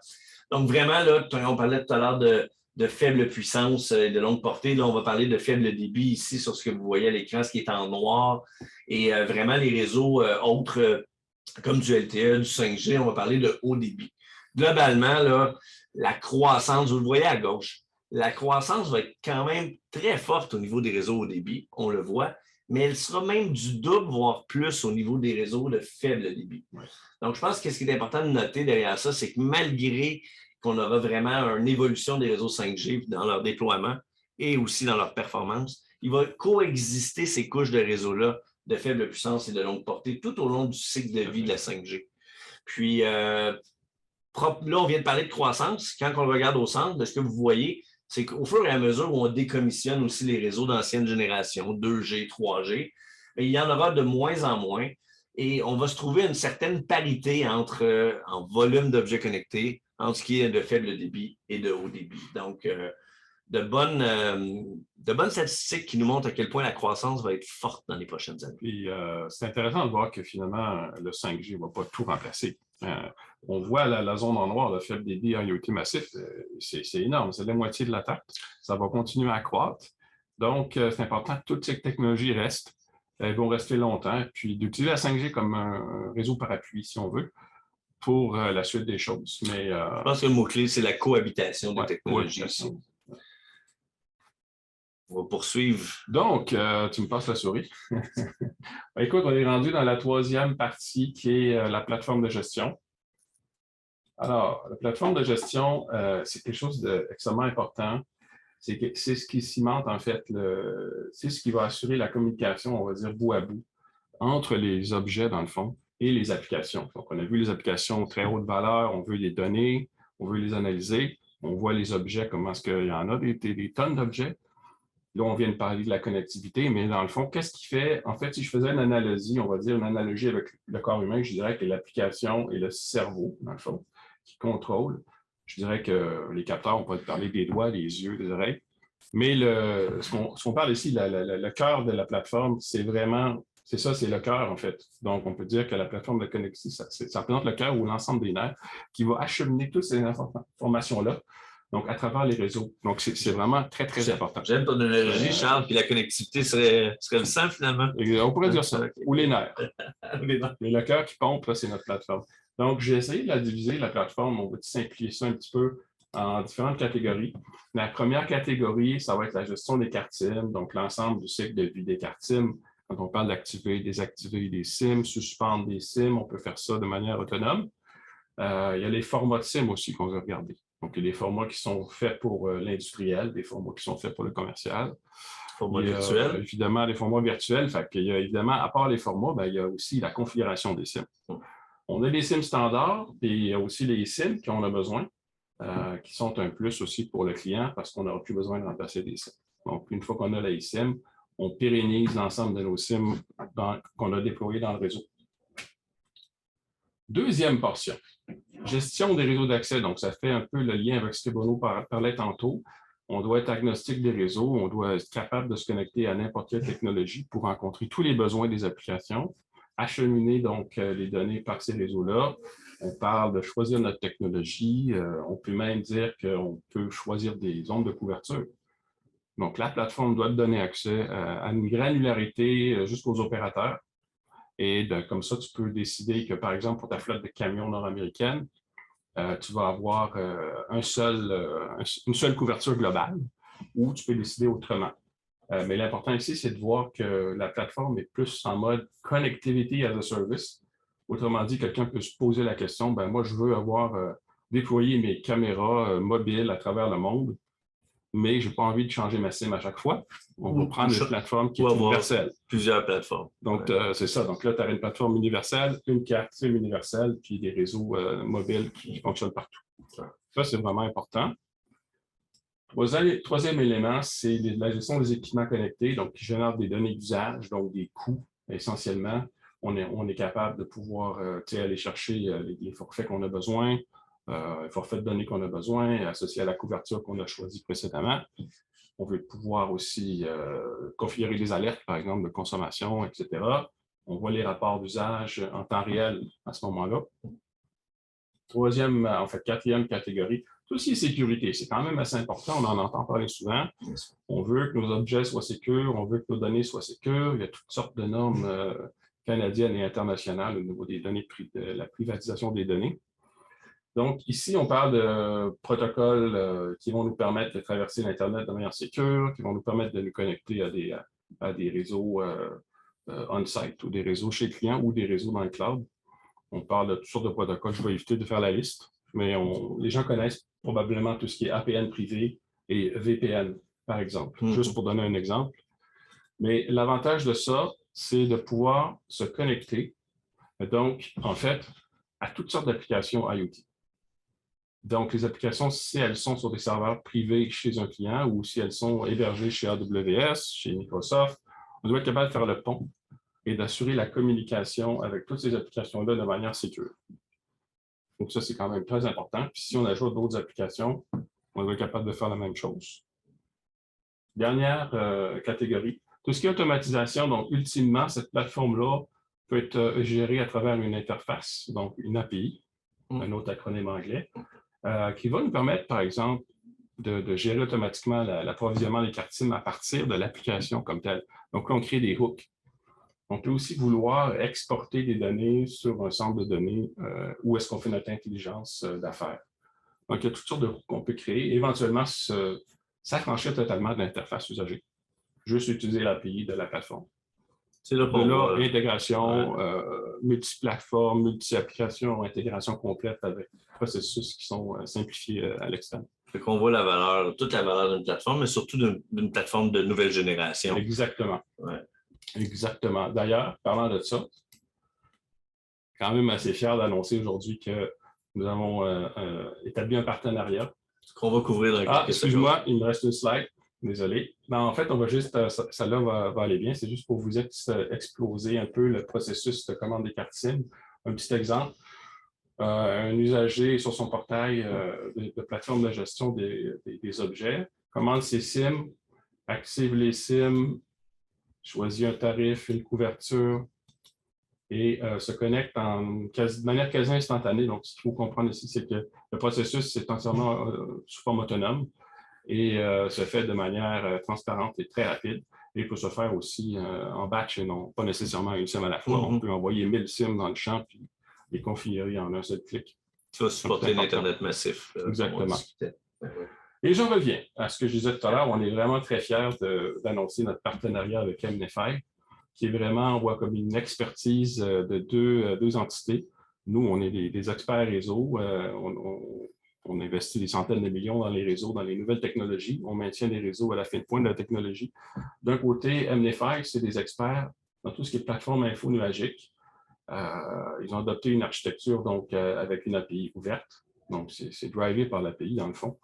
Donc, vraiment, là, on parlait tout à l'heure de faible puissance et de longue portée. Là, on va parler de faible débit ici sur ce que vous voyez à l'écran, ce qui est en noir. Et vraiment, les réseaux autres, comme du LTE, du 5G, on va parler de haut débit. Globalement, là, la croissance, vous le voyez à gauche, la croissance va être quand même très forte au niveau des réseaux haut débit, on le voit, mais elle sera même du double, voire plus au niveau des réseaux de faible débit. Ouais. Donc, je pense que ce qui est important de noter derrière ça, c'est que malgré qu'on aura vraiment une évolution des réseaux 5G dans leur déploiement et aussi dans leur performance, il va coexister ces couches de réseaux-là de faible puissance et de longue portée tout au long du cycle de vie de la 5G. Puis, là, on vient de parler de croissance. Quand on regarde au centre, de ce que vous voyez, c'est qu'au fur et à mesure où on décommissionne aussi les réseaux d'ancienne génération, 2G, 3G, il y en aura de moins en moins et on va se trouver une certaine parité en volume d'objets connectés, entre ce qui est de faible débit et de haut débit. Donc, de bonnes statistiques qui nous montrent à quel point la croissance va être forte dans les prochaines années. Puis, c'est intéressant de voir que finalement, le 5G ne va pas tout remplacer. On voit la zone en noir, le faible débit IoT massif, c'est énorme, c'est la moitié de l'attaque. Ça va continuer à croître. Donc, c'est important que toutes ces technologies restent. Elles vont rester longtemps. Puis, d'utiliser la 5G comme un réseau parapluie, si on veut, pour la suite des choses. Mais, je pense que le mot-clé, c'est la cohabitation des technologies. Cohabitation. On va poursuivre. Donc, tu me passes la souris. Écoute, on est rendu dans la troisième partie qui est la plateforme de gestion. Alors, la plateforme de gestion, c'est quelque chose d'extrêmement important. C'est ce qui cimente, en fait, c'est ce qui va assurer la communication, on va dire, bout à bout, entre les objets, dans le fond, et les applications. Donc, on a vu les applications très haute valeur, on veut les donner, on veut les analyser, on voit les objets, comment est-ce qu'il y en a des tonnes d'objets. Là, on vient de parler de la connectivité, mais dans le fond, qu'est-ce qui fait? En fait, si je faisais une analogie, on va dire une analogie avec le corps humain, je dirais que l'application et le cerveau, dans le fond, qui contrôlent. Je dirais que les capteurs, on peut parler des doigts, des yeux, des oreilles. Mais ce qu'on parle ici, le cœur de la plateforme, c'est vraiment, c'est ça, c'est le cœur, en fait. Donc, on peut dire que la plateforme de connectivité, ça représente le cœur ou l'ensemble des nerfs qui va acheminer toutes ces informations-là. Donc, à travers les réseaux. Donc, c'est vraiment très, très important. J'aime ton analogie, Charles, puis la connectivité serait le sang, finalement. On pourrait dire ça, ou les nerfs. Mais le cœur qui pompe, là, c'est notre plateforme. Donc, j'ai essayé de la diviser, la plateforme. On va simplifier ça un petit peu en différentes catégories. La première catégorie, ça va être la gestion des cartes SIM, donc l'ensemble du cycle de vie des cartes SIM. Quand on parle d'activer, désactiver des SIM, suspendre des SIM, on peut faire ça de manière autonome. Il y a les formats de SIM aussi qu'on veut regarder. Donc, il y a des formats qui sont faits pour l'industriel, des formats qui sont faits pour le commercial. Formats virtuels. Évidemment, les formats virtuels. Fait qu'il y a évidemment, à part les formats, il y a aussi la configuration des SIM. On a des SIM standards, et il y a aussi les SIM qu'on a besoin, qui sont un plus aussi pour le client parce qu'on n'aura plus besoin de remplacer des SIM. Donc, une fois qu'on a la eSIM, on pérennise l'ensemble de nos SIM qu'on a déployés dans le réseau. Deuxième portion, gestion des réseaux d'accès. Donc, ça fait un peu le lien avec ce que Bruno parlait tantôt. On doit être agnostique des réseaux, on doit être capable de se connecter à n'importe quelle technologie pour rencontrer tous les besoins des applications, acheminer donc les données par ces réseaux-là. On parle de choisir notre technologie, on peut même dire qu'on peut choisir des zones de couverture. Donc, la plateforme doit te donner accès à une granularité jusqu'aux opérateurs. Et comme ça, tu peux décider que, par exemple, pour ta flotte de camions nord-américaine, tu vas avoir une seule couverture globale ou tu peux décider autrement. Mais l'important ici, c'est de voir que la plateforme est plus en mode Connectivity as a Service. Autrement dit, quelqu'un peut se poser la question, ben moi, je veux avoir déployé mes caméras mobiles à travers le monde, mais je n'ai pas envie de changer ma SIM à chaque fois. On va prendre une plateforme qui est universelle. Plusieurs plateformes. Donc, c'est ça. Donc là, tu as une plateforme universelle, une carte SIM universelle, puis des réseaux mobiles qui fonctionnent partout. Ça, c'est vraiment important. Troisième élément, c'est la gestion des équipements connectés, donc qui génèrent des données d'usage, donc des coûts essentiellement. On est capable de pouvoir aller chercher les forfaits qu'on a besoin, les forfaits de données qu'on a besoin, associés à la couverture qu'on a choisie précédemment. On veut pouvoir aussi configurer des alertes, par exemple, de consommation, etc. On voit les rapports d'usage en temps réel à ce moment-là. Quatrième catégorie, tout ce qui est sécurité, c'est quand même assez important, on en entend parler souvent. On veut que nos objets soient sécurs, on veut que nos données soient sécures. Il y a toutes sortes de normes canadiennes et internationales au niveau des données, de la privatisation des données. Donc, ici, on parle de protocoles qui vont nous permettre de traverser l'Internet de manière sécure, qui vont nous permettre de nous connecter à des réseaux on-site ou des réseaux chez le client ou des réseaux dans le cloud. On parle de toutes sortes de protocoles. Je vais éviter de faire la liste, mais les gens connaissent probablement tout ce qui est APN privé et VPN, par exemple, juste pour donner un exemple. Mais l'avantage de ça, c'est de pouvoir se connecter, donc, en fait, à toutes sortes d'applications IoT. Donc, les applications, si elles sont sur des serveurs privés chez un client ou si elles sont hébergées chez AWS, chez Microsoft, on doit être capable de faire le pont et d'assurer la communication avec toutes ces applications-là de manière sécure. Donc, ça, c'est quand même très important. Puis, si on ajoute d'autres applications, on doit être capable de faire la même chose. Dernière catégorie, tout ce qui est automatisation. Donc, ultimement, cette plateforme-là peut être gérée à travers une interface, donc une API, un autre acronyme anglais, qui va nous permettre, par exemple, de gérer automatiquement l'approvisionnement des cartes SIM à partir de l'application comme telle. Donc, on crée des hooks. On peut aussi vouloir exporter des données sur un centre de données où est-ce qu'on fait notre intelligence d'affaires. Donc, il y a toutes sortes de hooks qu'on peut créer. Éventuellement, s'affranchir totalement de l'interface usagée. Juste utiliser l'API de la plateforme. C'est là pour intégration, multiplateforme, multi-application, intégration complète avec des processus qui sont simplifiés à l'externe. Fait qu'on voit toute la valeur d'une plateforme, mais surtout d'une plateforme de nouvelle génération. Exactement. Ouais. Exactement. D'ailleurs, parlant de ça, quand même assez fier d'annoncer aujourd'hui que nous avons établi un partenariat. Qu'on va couvrir dans quelques secondes. Excuse-moi, il me reste une slide. Désolé. Non, en fait, on va juste, celle-là va aller bien. C'est juste pour vous exploser un peu le processus de commande des cartes SIM. Un petit exemple. Un usager sur son portail de plateforme de gestion des objets commande ses SIM, active les SIM, choisit un tarif, une couverture et se connecte de manière quasi instantanée. Donc, ce qu'il faut comprendre ici, c'est que le processus est entièrement sous forme autonome et se fait de manière transparente et très rapide. Et peut se faire aussi en batch et non pas nécessairement une SIM à la fois. On peut envoyer 1000 SIM dans le champ puis les configurer en un seul clic. Tu vas supporter l'Internet massif. Exactement. Et j'en reviens à ce que je disais tout à l'heure. On est vraiment très fiers d'annoncer notre partenariat avec MNFI, qui est vraiment, on voit comme une expertise de deux entités. Nous, on est des experts réseau. On investit des centaines de millions dans les réseaux, dans les nouvelles technologies. On maintient des réseaux à la fin de pointe de la technologie. D'un côté, MNFI, c'est des experts dans tout ce qui est plateforme info nuagique. Ils ont adopté une architecture donc, avec une API ouverte. Donc, c'est drivé par l'API, dans le fond.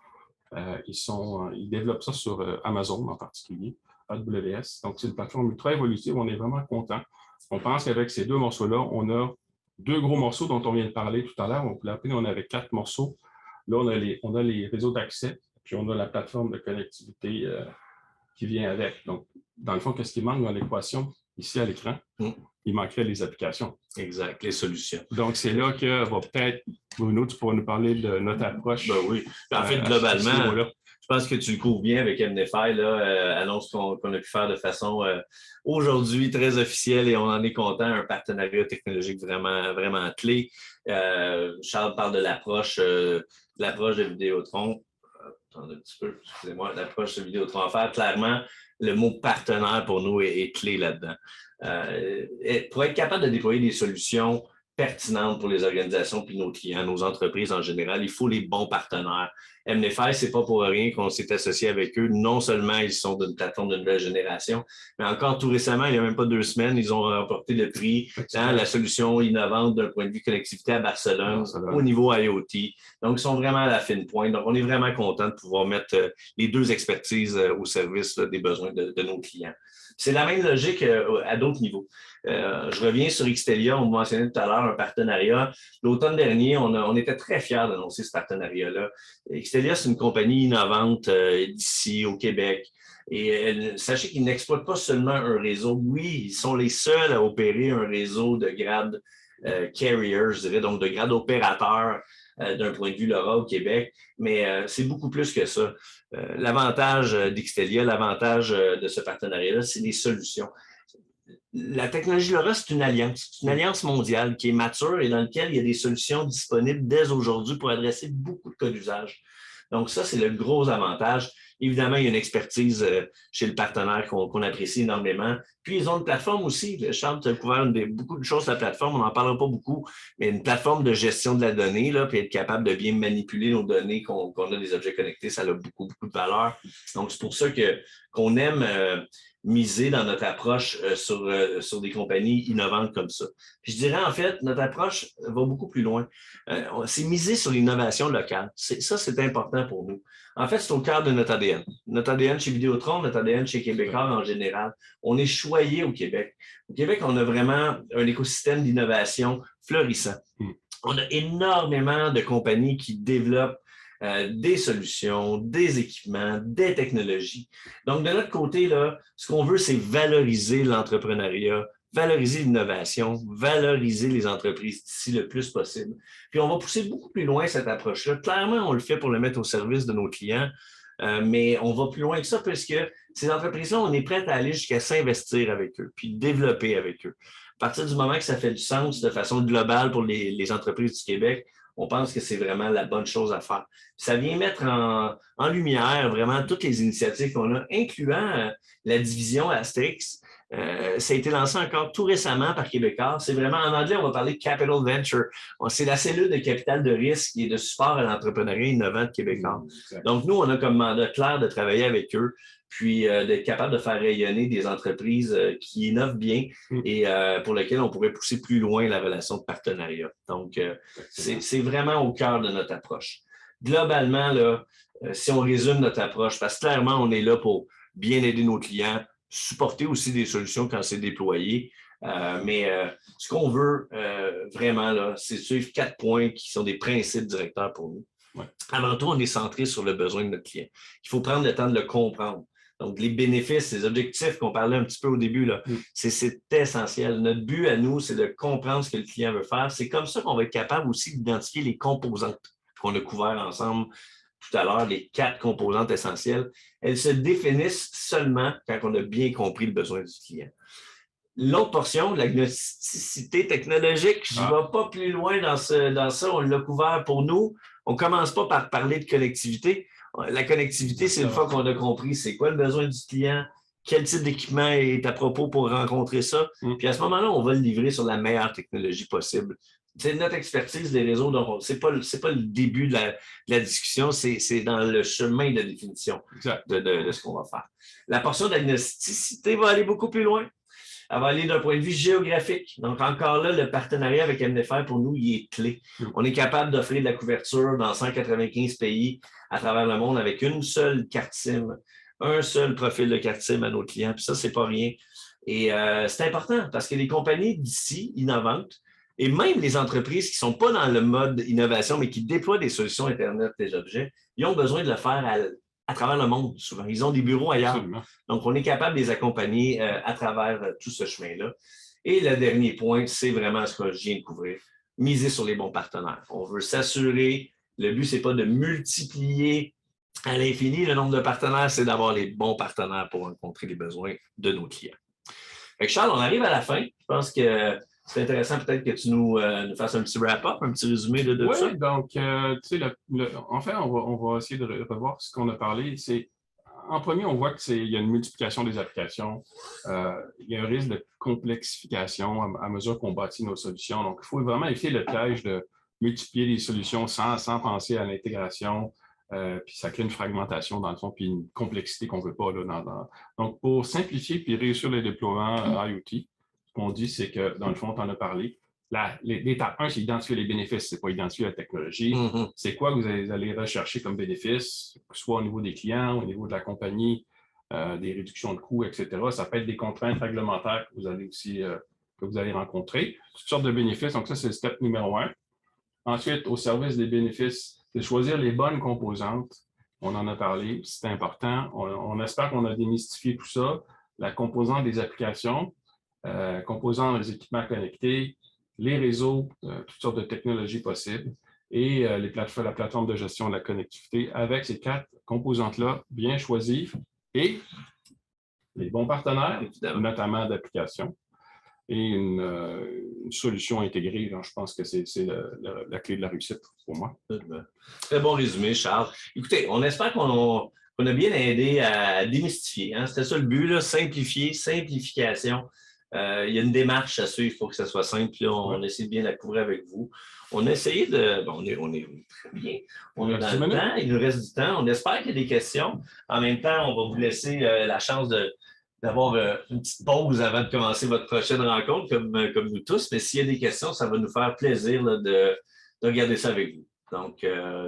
Ils développent ça sur Amazon en particulier, AWS. Donc, c'est une plateforme ultra évolutive. On est vraiment content. On pense qu'avec ces deux morceaux-là, on a deux gros morceaux dont on vient de parler tout à l'heure. On avait 4 morceaux. Là, on a les réseaux d'accès puis on a la plateforme de connectivité qui vient avec. Donc, dans le fond, qu'est-ce qui manque dans l'équation ici à l'écran? Il manquerait les applications. Exact, les solutions. Donc, c'est là que va peut-être, Bruno, tu pourras nous parler de notre approche. Ben oui. En fait, globalement, je pense que tu le couvres bien avec MNFI, là, annonce qu'on a pu faire de façon aujourd'hui très officielle et on en est content, un partenariat technologique vraiment, vraiment clé. Charles parle de l'approche de Vidéotron. Attendez un petit peu, excusez-moi, l'approche de Vidéotron à faire. Clairement, le mot partenaire pour nous est clé là-dedans. Pour être capable de déployer des solutions pertinentes pour les organisations puis nos clients, nos entreprises en général, il faut les bons partenaires. MNFI, c'est pas pour rien qu'on s'est associé avec eux. Non seulement ils sont d'une plateforme de nouvelle génération, mais encore tout récemment, il n'y a même pas 2 semaines, ils ont remporté le prix la solution innovante d'un point de vue connectivité à Barcelone au niveau IoT. Donc, ils sont vraiment à la fine pointe. Donc, on est vraiment content de pouvoir mettre les 2 expertises au service des besoins de nos clients. C'est la même logique à d'autres niveaux. Je reviens sur Xtelia, on mentionnait tout à l'heure un partenariat. L'automne dernier, on était très fiers d'annoncer ce partenariat-là. Xtelia, c'est une compagnie innovante d'ici au Québec. Et sachez qu'ils n'exploitent pas seulement un réseau. Oui, ils sont les seuls à opérer un réseau de grade carriers, je dirais, donc de grade opérateur d'un point de vue LoRa au Québec, mais c'est beaucoup plus que ça. L'avantage d'Xtelia, l'avantage de ce partenariat-là, c'est les solutions. La technologie LoRa, c'est une alliance mondiale qui est mature et dans laquelle il y a des solutions disponibles dès aujourd'hui pour adresser beaucoup de cas d'usage. Donc ça, c'est le gros avantage. Évidemment, il y a une expertise chez le partenaire qu'on apprécie énormément. Puis, ils ont une plateforme aussi. Charles, tu as couvert beaucoup de choses sur la plateforme. On n'en parlera pas beaucoup, mais une plateforme de gestion de la donnée, là, puis être capable de bien manipuler nos données qu'on a des objets connectés, ça a beaucoup, beaucoup de valeur. Donc, c'est pour ça qu'on aime miser dans notre approche sur des compagnies innovantes comme ça. Puis, je dirais, en fait, notre approche va beaucoup plus loin. C'est miser sur l'innovation locale. Ça, c'est important pour nous. En fait, c'est au cœur de notre ADN. Notre ADN chez Vidéotron, notre ADN chez Québécois en général. On est choyé au Québec. Au Québec, on a vraiment un écosystème d'innovation florissant. On a énormément de compagnies qui développent des solutions, des équipements, des technologies. Donc, de notre côté, là, ce qu'on veut, c'est valoriser l'entrepreneuriat, valoriser l'innovation, valoriser les entreprises d'ici le plus possible. Puis, on va pousser beaucoup plus loin cette approche-là. Clairement, on le fait pour le mettre au service de nos clients, mais on va plus loin que ça parce que ces entreprises-là, on est prêt à aller jusqu'à s'investir avec eux, puis développer avec eux. À partir du moment que ça fait du sens de façon globale pour les entreprises du Québec, on pense que c'est vraiment la bonne chose à faire. Ça vient mettre en lumière vraiment toutes les initiatives qu'on a, incluant la division Asterix. Ça a été lancé encore tout récemment par Québécois. C'est vraiment, en anglais, on va parler de Capital Venture. C'est la cellule de capital de risque et de support à l'entrepreneuriat innovant de Québécois. Donc, nous, on a comme mandat clair de travailler avec eux, puis d'être capable de faire rayonner des entreprises qui innovent bien et pour lesquelles on pourrait pousser plus loin la relation de partenariat. Donc, c'est vraiment au cœur de notre approche. Globalement, là, si on résume notre approche, parce que clairement, on est là pour bien aider nos clients, supporter aussi des solutions quand c'est déployé. Mais ce qu'on veut vraiment, là, c'est suivre 4 points qui sont des principes directeurs pour nous. Ouais. Avant tout, on est centré sur le besoin de notre client. Il faut prendre le temps de le comprendre. Donc, les bénéfices, les objectifs qu'on parlait un petit peu au début, là, c'est essentiel. Notre but à nous, c'est de comprendre ce que le client veut faire. C'est comme ça qu'on va être capable aussi d'identifier les composantes qu'on a couvertes ensemble tout à l'heure, les 4 composantes essentielles. Elles se définissent seulement quand on a bien compris le besoin du client. L'autre portion, l'agnosticité technologique, je ne vais pas plus loin dans ça, on l'a couvert pour nous. On ne commence pas par parler de connectivité. La connectivité, c'est une fois qu'on a compris c'est quoi le besoin du client, quel type d'équipement est à propos pour rencontrer ça. Puis à ce moment-là, on va le livrer sur la meilleure technologie possible. C'est notre expertise des réseaux, donc ce n'est pas le début de la discussion, c'est dans le chemin de définition de ce qu'on va faire. La portion d'agnosticité va aller beaucoup plus loin. Elle va aller d'un point de vue géographique. Donc, encore là, le partenariat avec MNFR, pour nous, il est clé. On est capable d'offrir de la couverture dans 195 pays à travers le monde avec une seule carte SIM, un seul profil de carte SIM à nos clients. Puis ça, c'est pas rien. Et c'est important parce que les compagnies d'ici, innovantes, Et même les entreprises qui ne sont pas dans le mode innovation, mais qui déploient des solutions Internet des objets, ils ont besoin de le faire à travers le monde, souvent. Ils ont des bureaux ailleurs. Absolument. Donc, on est capable de les accompagner à travers tout ce chemin-là. Et le dernier point, c'est vraiment ce que je viens de couvrir. Miser sur les bons partenaires. On veut s'assurer, le but, ce n'est pas de multiplier à l'infini le nombre de partenaires, c'est d'avoir les bons partenaires pour rencontrer les besoins de nos clients. Fait que Charles, on arrive à la fin. Je pense que c'est intéressant peut-être que tu nous fasses un petit wrap-up, un petit résumé de tout ça. Oui, donc, tu sais, en fait, on va essayer de revoir ce qu'on a parlé. En premier, on voit qu'il y a une multiplication des applications. Il y a un risque de complexification à mesure qu'on bâtit nos solutions. Donc, il faut vraiment éviter le piège de multiplier les solutions sans penser à l'intégration. Puis ça crée une fragmentation dans le fond, puis une complexité qu'on ne veut pas. Donc, pour simplifier puis réussir le déploiement IoT, ce qu'on dit, c'est que, dans le fond, tu en as parlé, l'étape 1, c'est identifier les bénéfices, ce n'est pas identifier la technologie. C'est quoi que vous allez rechercher comme bénéfices, soit au niveau des clients, au niveau de la compagnie, des réductions de coûts, etc. Ça peut être des contraintes réglementaires que vous allez aussi que vous allez rencontrer. Toutes sortes de bénéfices. Donc, ça, c'est le step numéro 1. Ensuite, au service des bénéfices, c'est de choisir les bonnes composantes. On en a parlé, c'est important. On espère qu'on a démystifié tout ça. La composante des applications, composante des équipements connectés, les réseaux, toutes sortes de technologies possibles et la plateforme de gestion de la connectivité avec ces 4 composantes-là bien choisies et les bons partenaires, notamment d'applications et une solution intégrée. Je pense que c'est la clé de la réussite pour moi. Très bon résumé, Charles. Écoutez, on espère qu'on a bien aidé à démystifier. Hein? C'était ça le but, là, simplifier, simplification. Il y a une démarche à suivre pour que ça soit simple. Là, on essaie de bien la couvrir avec vous. On a essayé de... Bon, on est très bien. On est dans le temps. Il nous reste du temps. On espère qu'il y a des questions. En même temps, on va vous laisser la chance d'avoir une petite pause avant de commencer votre prochaine rencontre, comme nous tous. Mais s'il y a des questions, ça va nous faire plaisir là, de regarder ça avec vous. Donc,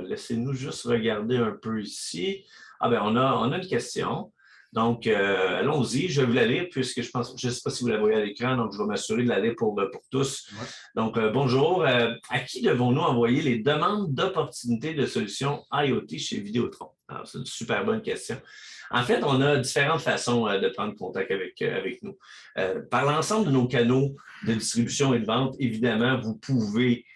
laissez-nous juste regarder un peu ici. Ah bien, on a une question. Donc, allons-y. Je vais vous la lire puisque je ne sais pas si vous la voyez à l'écran, donc je vais m'assurer de la lire pour tous. Ouais. Donc, bonjour. À qui devons-nous envoyer les demandes d'opportunités de solutions IoT chez Vidéotron? Alors, c'est une super bonne question. En fait, on a différentes façons de prendre contact avec nous. Par l'ensemble de nos canaux de distribution et de vente, évidemment, vous pouvez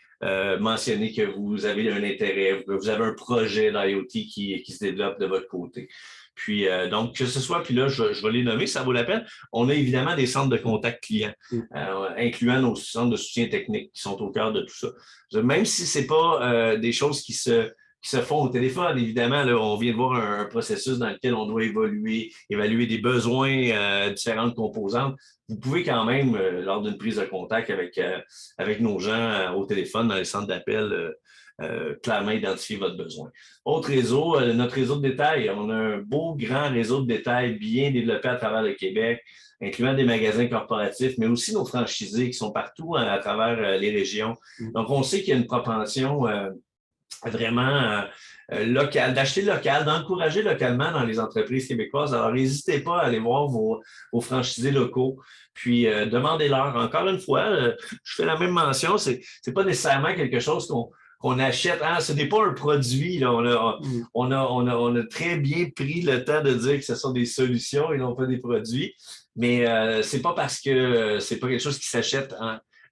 mentionner que vous avez un intérêt, que vous avez un projet d'IoT qui se développe de votre côté. Puis, donc, que ce soit, puis là, je vais les nommer, ça vaut la peine. On a évidemment des centres de contact clients, incluant nos centres de soutien technique qui sont au cœur de tout ça. Même si ce n'est pas des choses qui se font au téléphone, évidemment, là, on vient de voir un processus dans lequel on doit évaluer des besoins, différentes composantes. Vous pouvez quand même, lors d'une prise de contact avec nos gens au téléphone, dans les centres d'appel, clairement identifier votre besoin. Autre réseau, notre réseau de détail. On a un beau, grand réseau de détail bien développé à travers le Québec, incluant des magasins corporatifs, mais aussi nos franchisés qui sont partout à travers les régions. Donc, on sait qu'il y a une propension vraiment locale, d'acheter local, d'encourager localement dans les entreprises québécoises. Alors, n'hésitez pas à aller voir vos franchisés locaux, puis demandez-leur. Encore une fois, je fais la même mention, c'est pas nécessairement quelque chose qu'on achète. Ah, ce n'est pas un produit. Là. On a très bien pris le temps de dire que ce sont des solutions et non pas des produits. Mais c'est pas parce que c'est pas quelque chose qui s'achète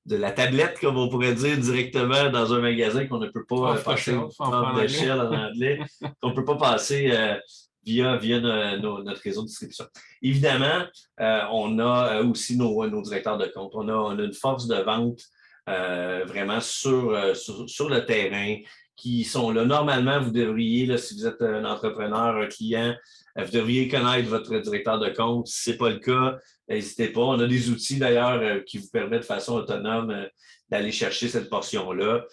de la tablette, comme on pourrait dire, directement dans un magasin qu'on ne peut pas passer off-the-shelf en anglais, qu'on ne peut pas passer via notre réseau de distribution. Évidemment, on a aussi nos directeurs de compte. On a une force de vente vraiment sur le terrain qui sont là. Normalement, vous devriez, là, si vous êtes un entrepreneur, un client, vous devriez connaître votre directeur de compte. Si ce n'est pas le cas, n'hésitez pas. On a des outils d'ailleurs qui vous permettent de façon autonome d'aller chercher cette portion-là.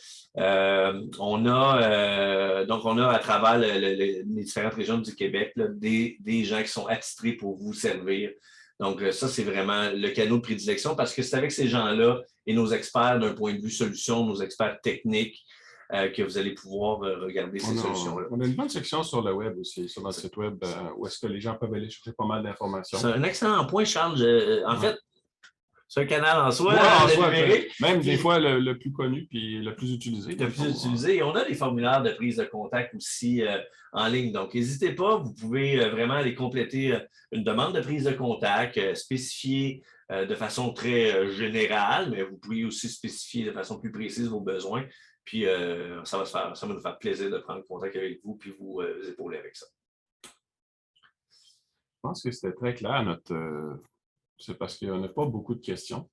On a à travers les différentes régions du Québec là, des gens qui sont attitrés pour vous servir. Donc, ça, c'est vraiment le canal de prédilection parce que c'est avec ces gens-là et nos experts d'un point de vue solution, nos experts techniques, que vous allez pouvoir regarder ces solutions-là. On a une bonne section sur le web aussi, sur notre site web, où est-ce que les gens peuvent aller chercher pas mal d'informations. C'est un excellent point, Charles. En fait, C'est un canal en soi, en le soi, numérique. même des fois le plus connu puis le plus utilisé. Le plus utilisé. Et on a des formulaires de prise de contact aussi en ligne. Donc, n'hésitez pas, vous pouvez vraiment aller compléter une demande de prise de contact, spécifier de façon très générale, mais vous pouvez aussi spécifier de façon plus précise vos besoins. Puis, ça va nous faire plaisir de prendre contact avec vous puis vous épauler avec ça. Je pense que c'était très clair. C'est parce qu'on n'a pas beaucoup de questions.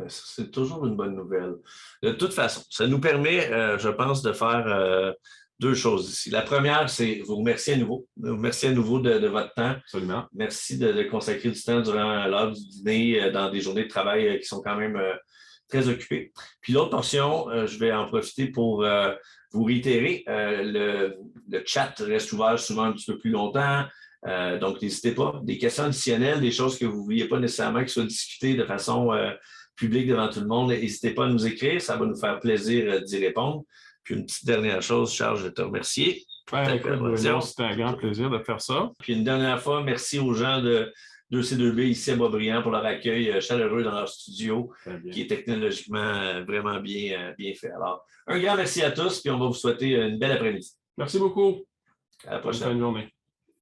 C'est toujours une bonne nouvelle. De toute façon, ça nous permet, je pense, de faire deux choses ici. La première, c'est vous remercier à nouveau. Vous remercier à nouveau de votre temps. Absolument. Merci de consacrer du temps durant l'heure du dîner dans des journées de travail qui sont quand même très occupées. Puis l'autre portion, je vais en profiter pour vous réitérer. Le chat reste ouvert souvent un petit peu plus longtemps. Donc, n'hésitez pas. Des questions additionnelles, des choses que vous ne vouliez pas nécessairement qui soient discutées de façon public devant tout le monde, n'hésitez pas à nous écrire, ça va nous faire plaisir d'y répondre. Puis une petite dernière chose, Charles, je vais te remercier. Écoute, Bruno, c'était un grand plaisir de faire ça. Puis une dernière fois, merci aux gens de 2C2B ici à Boisbriand pour leur accueil chaleureux dans leur studio, qui est technologiquement vraiment bien fait. Alors, un grand merci à tous, puis on va vous souhaiter une belle après-midi. Merci beaucoup. À la prochaine. Bonne fin de journée.